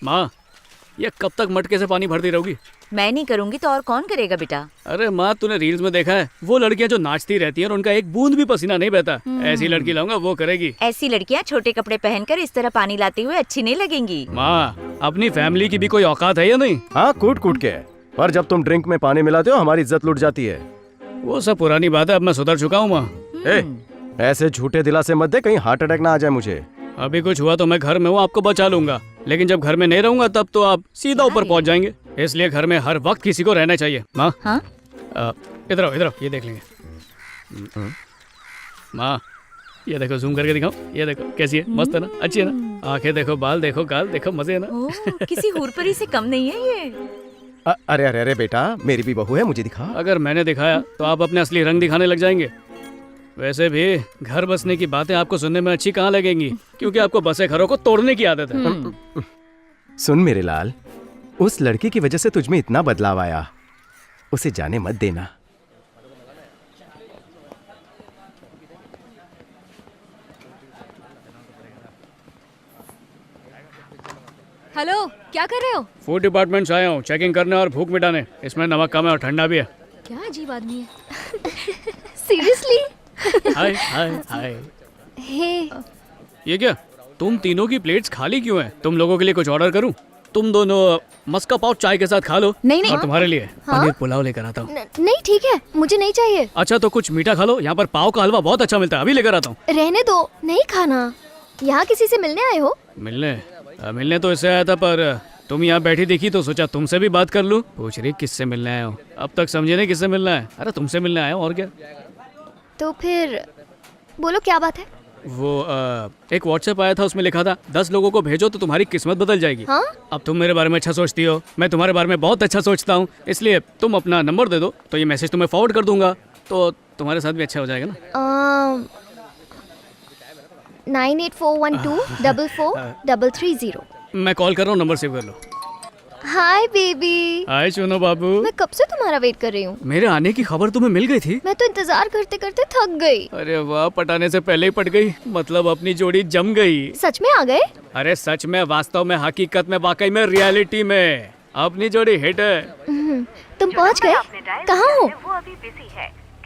माँ, ये कब तक मटके से पानी भरती रहोगी? मैं नहीं करूंगी तो और कौन करेगा बेटा? अरे माँ, तूने रील्स में देखा है वो लड़कियाँ जो नाचती रहती हैं और उनका एक बूंद भी पसीना नहीं बहता। ऐसी लड़की लाऊंगा, वो करेगी। ऐसी लड़कियाँ छोटे कपड़े पहनकर इस तरह पानी लाते हुए अच्छी नहीं लगेंगी। माँ, अपनी फैमिली की भी कोई औकात है या नहीं? हाँ, कूट कूट के। पर जब तुम ड्रिंक में पानी मिलाते हो हमारी इज्जत लुट जाती है। वो सब पुरानी बात है, अब मैं सुधर चुका हूँ माँ। ऐसे झूठे दिलासे मत दे, कहीं हार्ट अटैक ना आ जाए मुझे। अभी कुछ हुआ तो मैं घर में हूँ, आपको बचा लूंगा। लेकिन जब घर में नहीं रहूंगा तब तो आप सीधा ऊपर पहुँच जाएंगे। इसलिए घर में हर वक्त किसी को रहना चाहिए। माँ, हाँ? इधर आओ, इधर आओ, ये देख लेंगे। माँ, ये देखो, जूम करके दिखाओ। ये देखो कैसी है, मस्त है ना, अच्छी है ना? आंखें देखो, बाल देखो, गाल देखो, मजे है ना? ओह, किसी हूरपरी से कम नहीं है ये। अरे अरे अरे बेटा, मेरी भी बहू है, मुझे दिखा। अगर मैंने दिखाया तो आप अपने असली रंग दिखाने लग जाएंगे। वैसे भी घर बसने की बातें आपको सुनने में अच्छी कहाँ लगेंगी, क्योंकि आपको बसे घरों को तोड़ने की आदत है। सुन मेरे लाल, उस लड़की की वजह से तुझमें इतना बदलाव आया, उसे जाने मत देना। हेलो, क्या कर रहे हो? फूड डिपार्टमेंट से आया हूँ, चेकिंग करने और भूख मिटाने। इसमें नमक कम है और ठंडा भी है। क्या अजीब आदमी है। सीरियसली? हाय हाय हाय। हे, ये क्या, तुम तीनों की प्लेट्स खाली क्यों हैं? तुम लोगों के लिए कुछ ऑर्डर करूं? तुम दोनों मस्का पाव चाय के साथ खा लो। नहीं, नहीं। और तुम्हारे लिए हाँ? पनीर पुलाव लेकर आता हूँ। नहीं ठीक है, मुझे नहीं चाहिए। अच्छा तो कुछ मीठा खा लो, यहाँ पर पाव का हलवा बहुत अच्छा मिलता है, अभी लेकर आता हूँ। रहने दो, नहीं खाना। यहाँ किसी से मिलने आए हो? मिलने तो इससे आया था, पर तुम यहाँ बैठी दिखी तो सोचा तुमसे भी बात कर लूं। पूछ रही किससे मिलने आए हो? अब तक समझे नहीं किससे मिलना है। अरे तुमसे मिलने आया हूँ, और क्या। तो फिर बोलो क्या बात है? वो एक व्हाट्सएप आया था, उसमें लिखा था 10 लोगों को भेजो तो तुम्हारी किस्मत बदल जाएगी। हाँ? अब तुम मेरे बारे में अच्छा सोचती हो, मैं तुम्हारे बारे में बहुत अच्छा सोचता हूँ, इसलिए तुम अपना नंबर दे दो तो ये मैसेज तुम्हें फॉरवर्ड कर दूंगा, तो तुम्हारे साथ भी अच्छा हो जाएगा ना। 9841244330। मैं कॉल कर रहा हूँ, नंबर सेव कर लो। Hi baby. हाय सोनो बाबू। मैं कब से तुम्हारा वेट कर रही हूँ। मेरे आने की खबर तुम्हें मिल गई थी? मैं तो इंतजार करते करते थक गई। अरे वाह, पटाने से पहले ही पट गई, मतलब अपनी जोड़ी जम गई। सच में आ गए? अरे सच में, वास्तव में, हकीकत में, वाकई में, रियलिटी में अपनी जोड़ी हिट है। तुम पहुँच गए? कहाँ हो?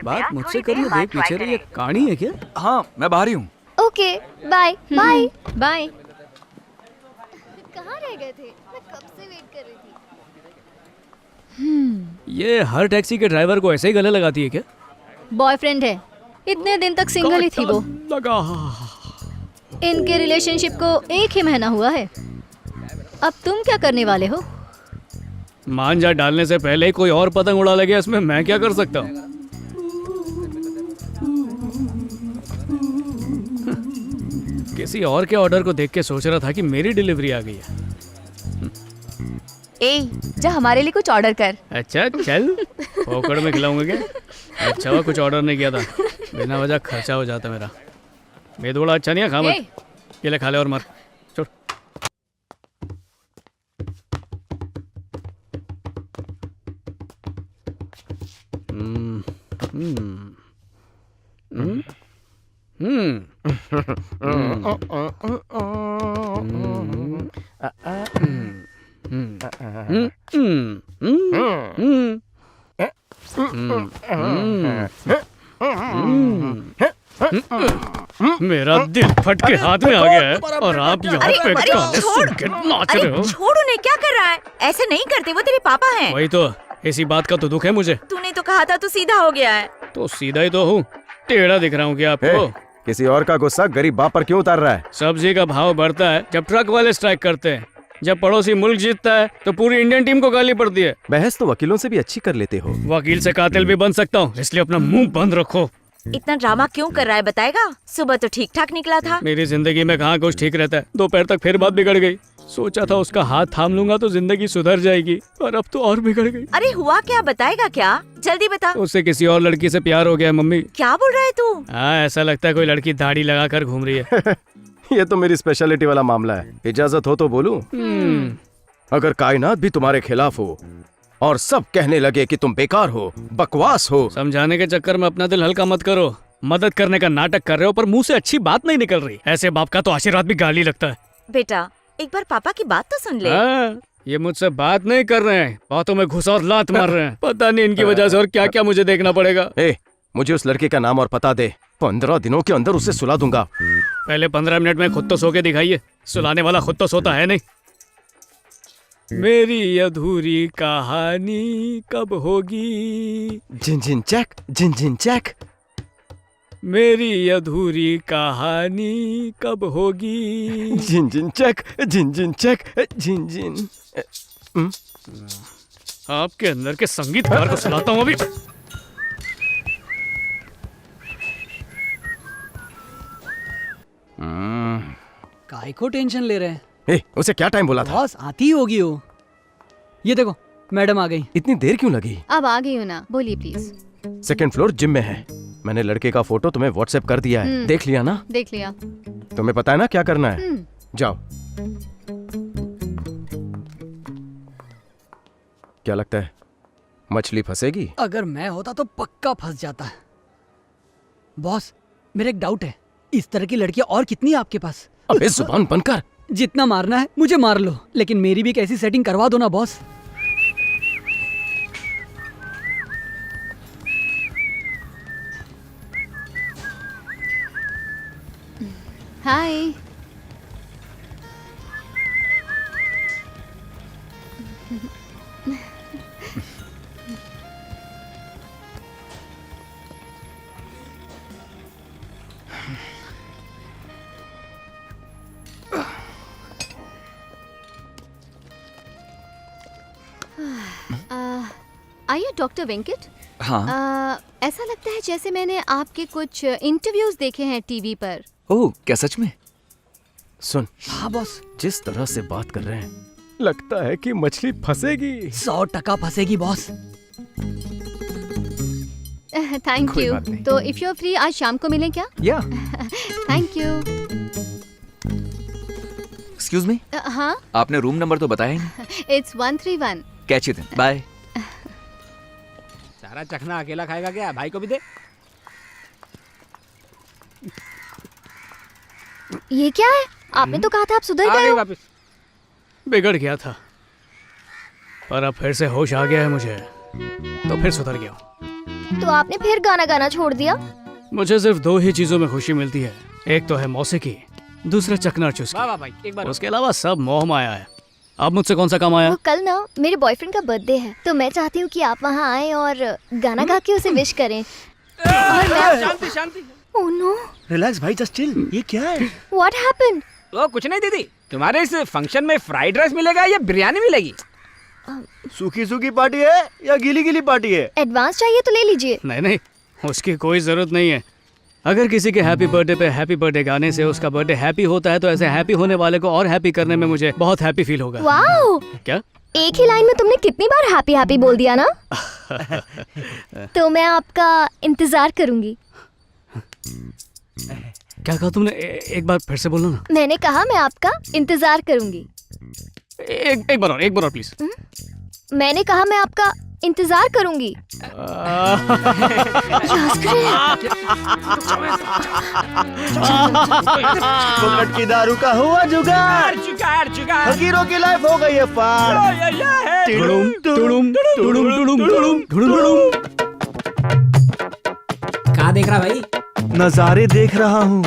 बात मुझसे करिए, देख पीछे रही है, कहानी है क्या? हाँ, मैं बाहर ही हूँ। Okay, bye bye bye. कहाँ रह गए थे? मैं कब से वेट कर रही थी। ये हर टैक्सी के ड्राइवर को ऐसे ही गले लगाती है क्या? बॉयफ्रेंड है, इतने दिन तक सिंगल ही थी वो। लगा। इनके रिलेशनशिप को 1 ही महीना हुआ है। अब तुम क्या करने वाले हो? मांझा डालने से पहले ही कोई और पतंग उड़ा लगे, इसमें मैं क्या कर सकता हूँ? किसी और के ऑर्डर को देख के सोच रहा था कि मेरी डिलीवरी आ गई है। ए, जा हमारे लिए कुछ ऑर्डर कर। अच्छा चल, पॉकेट में खिलाऊंगा क्या? अच्छा हुआ कुछ ऑर्डर नहीं किया था, बिना वजह खर्चा हो जाता मेरा। मेदोड़ा अच्छा नहीं है, खा मत। ये ले, खा ले और मर। छोड़। मेरा दिल फट के हाथ में आ गया है और आप यहाँ पे गाने सुन के नाच रहे हो। छोड़ उन्हें, क्या कर रहा है? ऐसे नहीं करते, वो तेरे पापा हैं। वही तो, इसी बात का तो दुख है मुझे। तूने तो कहा था तू सीधा हो गया है। तो सीधा ही तो हूँ, टेढ़ा दिख रहा हूँ क्या आपको? किसी और का गुस्सा गरीब बाप पर क्यों उतार रहा है? सब्जी का भाव बढ़ता है जब ट्रक वाले स्ट्राइक करते हैं, जब पड़ोसी मुल्क जीतता है तो पूरी इंडियन टीम को गाली पड़ती है। बहस तो वकीलों से भी अच्छी कर लेते हो। वकील से कातिल भी बन सकता हूँ, इसलिए अपना मुंह बंद रखो। इतना ड्रामा क्यों कर रहा है, बताएगा? सुबह तो ठीक ठाक निकला था। मेरी जिंदगी में कहाँ कुछ ठीक रहता है, दोपहर तक फिर बात बिगड़ गई। सोचा था उसका हाथ थाम लूंगा तो जिंदगी सुधर जाएगी, और अब तो और बिगड़ गई। अरे हुआ क्या, बताएगा क्या? जल्दी बता। उससे किसी और लड़की से प्यार हो गया मम्मी। क्या बोल रहा है तू? हाँ, ऐसा लगता है कोई लड़की दाढ़ी लगा कर घूम रही है। ये तो मेरी स्पेशलिटी वाला मामला है, इजाजत हो तो बोलूं? अगर कायनात भी तुम्हारे खिलाफ हो और सब कहने लगे कि तुम बेकार हो, बकवास हो। समझाने के चक्कर में अपना दिल हल्का मत करो। मदद करने का नाटक कर रहे हो पर मुंह से अच्छी बात नहीं निकल रही। ऐसे बाप का तो आशीर्वाद भी गाली लगता है। बेटा, एक बार पापा की बात तो सुन ले। हाँ, ये मुझसे बात नहीं कर रहे हैं, बातों में घुसा और लात मार रहे हैं। पता नहीं इनकी वजह से और क्या क्या मुझे देखना पड़ेगा। ए, मुझे उस लड़के का नाम और पता दे। 15 दिनों के अंदर उसे सुला दूंगा। पहले 15 मिनट में खुद तो सो के दिखाइए। सुलाने वाला खुद तो सोता है नहीं। मेरी अधूरी कहानी कब होगी, झिन झिन चेक, झिन झिन चेक। मेरी अधूरी कहानी कब होगी। झिन झिन चेक, झिन झिन चेक, झिन झिन। आपके अंदर के संगीतकार को सुनाता हूँ अभी। काय को टेंशन ले रहे हैं? ए, उसे क्या टाइम बोला था? बॉस आती ही होगी वो। ये देखो मैडम आ गई। इतनी देर क्यों लगी? अब आ गई हूँ ना, बोलिए प्लीज। सेकंड फ्लोर जिम में है। मैंने लड़के का फोटो तुम्हें व्हाट्सएप कर दिया है, देख लिया ना? देख लिया। तुम्हें पता है ना क्या करना है? जाओ। क्या लगता है मछली फंसेगी? अगर मैं होता तो पक्का फंस जाता है। बॉस मेरा एक डाउट है, इस तरह की लड़कियां और कितनी है आपके पास? अबे जुबान बंद कर। जितना मारना है मुझे मार लो, लेकिन मेरी भी एक ऐसी सेटिंग करवा दो ना बॉस। हाय। आइए डॉक्टर वेंकट। हाँ। ऐसा लगता है जैसे मैंने आपके कुछ इंटरव्यूज देखे हैं टीवी पर। ओह, क्या सच में? सुन, हाँ बॉस, जिस तरह से बात कर रहे हैं लगता है कि मछली फंसेगी। 100% फंसेगी बॉस। थैंक कोई यू। बात नहीं। तो इफ यू आर फ्री आज शाम को मिलें क्या? या थैंक यू। एक्सक्यूज मी, हाँ, आपने रूम नंबर तो बताया ही नहीं। इट्स 131। Catch it, bye. सारा चखना अकेला खाएगा क्या? भाई को भी दे। ये क्या है? आपने तो कहा था आप सुधर आ गए गई हो। वापस। बिगड़ गया था, पर अब फिर से होश आ गया है मुझे, तो फिर सुधर गया हूँ। तो आपने फिर गाना गाना छोड़ दिया? मुझे सिर्फ 2 ही चीजों में खुशी मिलती है, एक तो है मौसीकी, दूसरा चकना वाह चुस्की। वाह भाई, एक बार उसके अलावा सब मोह माया है। अब मुझसे कौन सा काम आया? वो कल ना मेरे बॉयफ्रेंड का बर्थडे है, तो मैं चाहती हूँ कि आप वहाँ आए और गाना गा के उसे विश करें। शांति शांति। ओह नो, रिलैक्स भाई, जस्ट चिल। ये क्या है? What happened? ओ कुछ नहीं दीदी, तुम्हारे इस फंक्शन में फ्राइड राइस मिलेगा या बिरयानी मिलेगी? सूखी सूखी पार्टी है या गीली गीली पार्टी है? एडवांस चाहिए तो ले लीजिए। नहीं नहीं, उसकी कोई जरूरत नहीं है। अगर किसी के हैप्पी बर्थडे पे हैप्पी बर्थडे गाने से उसका बर्थडे हैप्पी होता है, तो ऐसे हैप्पी होने वाले को और हैप्पी करने में मुझे बहुत हैप्पी फील होगा। वाओ, क्या? एक ही लाइन में तुमने कितनी बार हैप्पी हैप्पी बोल दिया ना। तो मैं आपका इंतजार करूंगी। क्या कहा तुमने? एक बार फिर से बोलो ना। मैंने कहा मैं आपका इंतजार करूंगी। एक बार और प्लीज। मैंने कहा मैं आपका इंतजार करूंगी। फोकट की दारू का हुआ जुगाड़, जुगाड़ फकीरों की लाइफ हो गई है पार। टुडुम, टुडुम, टुडुम, टुडुम, टुडुम, टुडुम। कहाँ देख रहा भाई? नजारे देख रहा हूँ।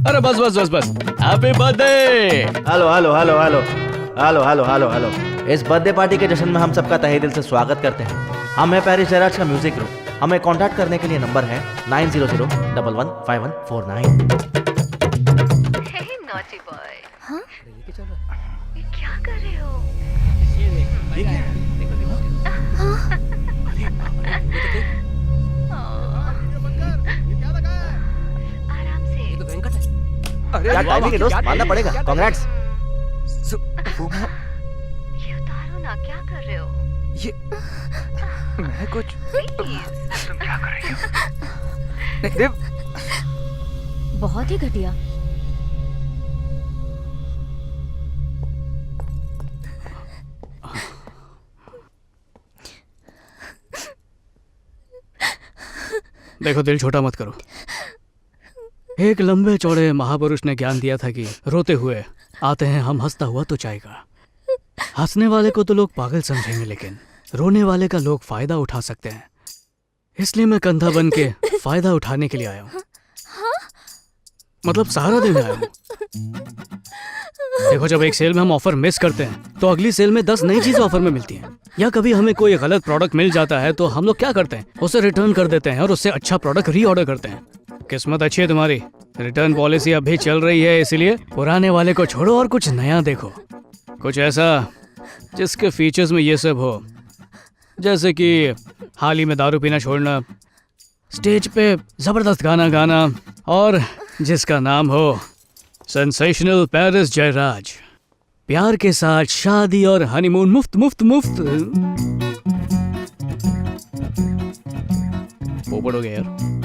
अरे बस बस बस बस, happy birthday. Hello hello hello hello hello hello hello hello. इस बर्थडे पार्टी के जश्न में हम सबका तहे दिल से स्वागत करते हैं। हम है पेरिस जैराज का म्यूजिक ग्रुप। हमें कांटेक्ट करने के लिए नंबर है 9001115149। Naughty boy. हाँ? ये क्या कर रहे हो? आराम से। क्या टाइमिंग है दोस्त, मानना पड़ेगा। कांग्रेट्स। ये उतारो ना, क्या कर रहे हो? ये मैं कुछ तुम क्या कर रही हो? देव, बहुत ही घटिया। देखो, दिल छोटा मत करो। एक लंबे चौड़े महापुरुष ने ज्ञान दिया था कि रोते हुए आते हैं हम हंसता हुआ तो चाहेगा। हंसने वाले को तो लोग पागल समझेंगे, लेकिन रोने वाले का लोग फायदा उठा सकते हैं। इसलिए मैं कंधा बन के फायदा उठाने के लिए आया हूँ, मतलब सहारा देने आया हूँ। देखो, जब एक सेल में हम ऑफर मिस करते हैं तो अगली सेल में 10 नई चीजें ऑफर में मिलती हैं। या कभी हमें कोई गलत प्रोडक्ट मिल जाता है तो हम लोग क्या करते हैं, उसे रिटर्न कर देते हैं और उससे अच्छा प्रोडक्ट रीऑर्डर करते हैं। किस्मत अच्छी है तुम्हारी, रिटर्न पॉलिसी अभी चल रही है, इसलिए पुराने वाले को छोड़ो और कुछ नया देखो, कुछ ऐसा जिसके फीचर्स में ये सब हो, जैसे कि हाल ही में दारू पीना छोड़ना, स्टेज पे जबरदस्त गाना गाना, और जिसका नाम हो सेंसेशनल पेरिस जयराज। प्यार के साथ शादी और हनीमून मुफ्त मुफ्त मुफ्त। पोपट हो गया यार।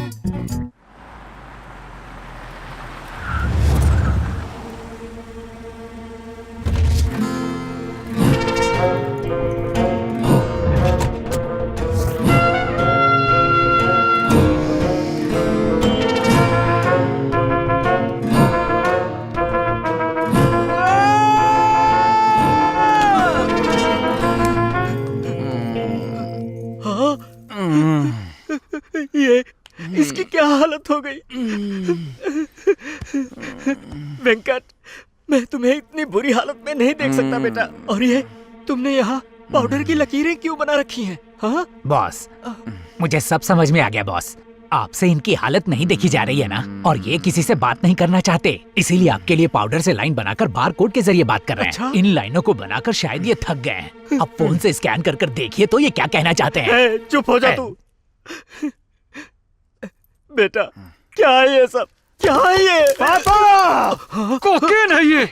ये इसकी क्या हालत हो गई? वेंकट, मैं तुम्हें इतनी बुरी हालत में नहीं देख सकता बेटा। और ये तुमने यहाँ पाउडर की लकीरें क्यों बना रखी हैं? हाँ बॉस, मुझे सब समझ में आ गया बॉस। आपसे इनकी हालत नहीं देखी जा रही है ना, और ये किसी से बात नहीं करना चाहते, इसीलिए आपके लिए पाउडर से लाइन बनाकर बार कोड के जरिए बात कर रहे हैं। अच्छा? इन लाइनों को बनाकर शायद ये थक गए हैं। अब फोन से स्कैन कर कर देखिए तो ये क्या कहना चाहते हैं। चुप हो जा तू। बेटा, क्या है ये सब? क्या है ये? पापा, कोकेन है ये।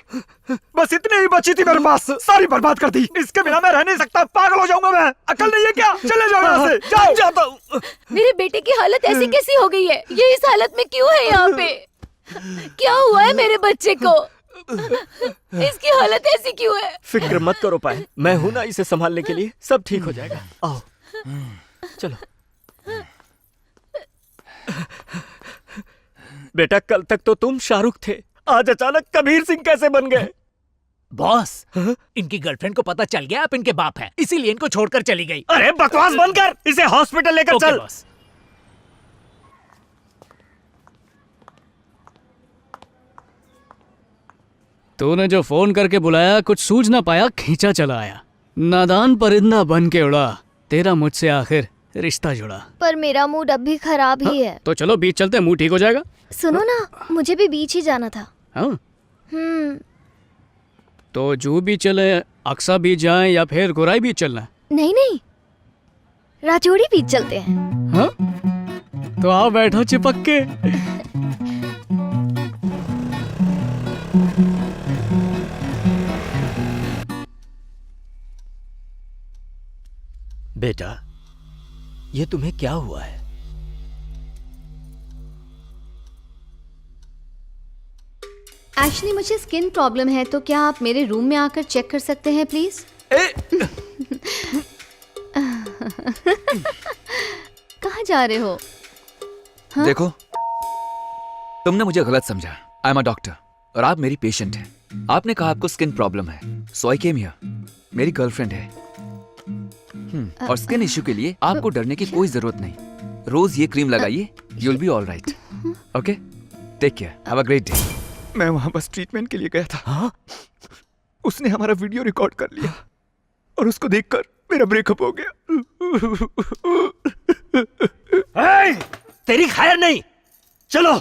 बस इतनी ही बची थी मेरे पास, सारी बर्बाद कर दी। इसके बिना मैं रह नहीं सकता, पागल हो जाऊंगा मैं। अकल नहीं है क्या? चले जाओ यहाँ से, जाओ। जाता हूँ। मेरे बेटे की हालत ऐसी कैसी हो गई है? ये इस हालत में क्यों है यहाँ पे? क्या हुआ है मेरे बच्चे को? इसकी हालत ऐसी क्यों है? फिक्र मत करो पाए, मैं हूं ना इसे संभालने के लिए। सब ठीक हो जाएगा। आओ चलो। बेटा, कल तक तो तुम शाहरुख थे, आज अचानक कबीर सिंह कैसे बन गए? बॉस, इनकी गर्लफ्रेंड को पता चल गया आप इनके बाप हैं, इसीलिए इनको छोड़कर चली गई। अरे बकवास बंद कर, इसे हॉस्पिटल लेकर चल। बॉस। तूने जो फोन करके बुलाया, कुछ सूझ ना पाया, खींचा चला आया। नादान परिंदा बन के उड़ा, तेरा मुझसे आखिर रिश्ता जुड़ा। पर मेरा मूड अब भी खराब ही है। तो चलो बीच चलते हैं, मूड ठीक हो जाएगा। सुनो ना, मुझे भी बीच ही जाना था। हाँ? तो जू भी चले, अक्सा बीच जाएं, या फिर गुराई बीच चलना? नहीं नहीं, राजौरी बीच चलते हैं। हाँ? तो आओ बैठो चिपक के। बेटा, ये तुम्हें क्या हुआ है? एक्चुअली मुझे स्किन प्रॉब्लम है, तो क्या आप मेरे रूम में आकर चेक कर सकते हैं प्लीज? कहाँ जा रहे हो? हाँ? देखो, तुमने मुझे गलत समझा। आई एम अ डॉक्टर और आप मेरी पेशेंट हैं। आपने कहा आपको स्किन प्रॉब्लम है, सो आई केम हियर। मेरी गर्लफ्रेंड है। और स्किन इश्यू के लिए आपको डरने की कोई जरूरत नहीं। रोज ये क्रीम लगाइए, you will be all right. Okay, take care, have a great day. मैं वहां बस ट्रीटमेंट के लिए गया था। हाँ? उसने हमारा वीडियो रिकॉर्ड कर लिया और उसको देखकर मेरा ब्रेकअप हो गया। तेरी खैर नहीं, चलो